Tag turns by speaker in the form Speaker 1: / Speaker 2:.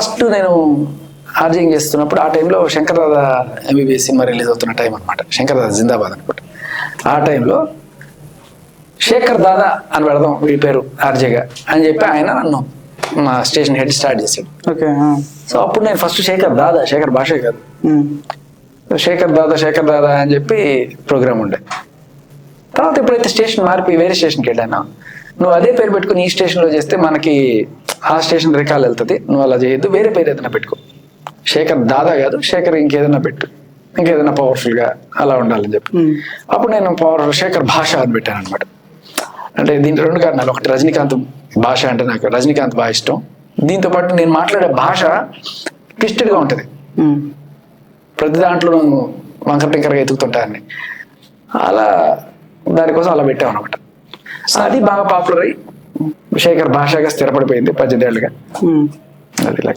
Speaker 1: First నేను RJing చేస్తున్నప్పుడు ఆ టైంలో Shankar Dada MBBS cinema release అవుతున్న టైం అనమాట. శంకర్ దాదా జిందాబాద్ అనుకుంటా. ఆ టైంలో శేఖర్ దాదా అని పెడదాం వీడి పేరు ఆర్జేగా అని చెప్పి ఆయన నన్ను మా స్టేషన్ హెడ్ స్టార్ట్ చేశాడు.
Speaker 2: ఓకే.
Speaker 1: సో అప్పుడు నేను ఫస్ట్ శేఖర్ దాదా, శేఖర్ భాషే కాదు, శేఖర్ దాదా అని చెప్పి ప్రోగ్రామ్ ఉండే. తర్వాత ఎప్పుడైతే స్టేషన్ మారిపోయి వేరే స్టేషన్కి వెళ్ళాను, నువ్వు అదే పేరు పెట్టుకుని ఈ స్టేషన్లో చేస్తే మనకి ఆ స్టేషన్ రికాల్ వెళ్తుంది, నువ్వు అలా చేయొద్దు, వేరే పేరు ఏదైనా పెట్టుకో, శేఖర్ దాదా కాదు, శేఖర్ ఇంకేదైనా పెట్టు, ఇంకేదైనా పవర్ఫుల్గా అలా ఉండాలని చెప్పి. అప్పుడు నేను శేఖర్ భాష అని పెట్టాను అనమాట. అంటే దీంట్లో రెండు కారణాలు, ఒకటి రజనీకాంత్ భాష అంటే నాకు రజనీకాంత్ బాగా ఇష్టం, దీంతో పాటు నేను మాట్లాడే భాష ట్విస్టెడ్గా ఉంటుంది, ప్రతి దాంట్లో వంకర టింకరగా ఎతుకుతుంటాన్ని, అలా దానికోసం అలా పెట్టాం అనమాట. అది బాగా పాపులర్ అయ్యి శేఖర్ భాషగా స్థిరపడిపోయింది 18 ఏళ్ళుగా. అది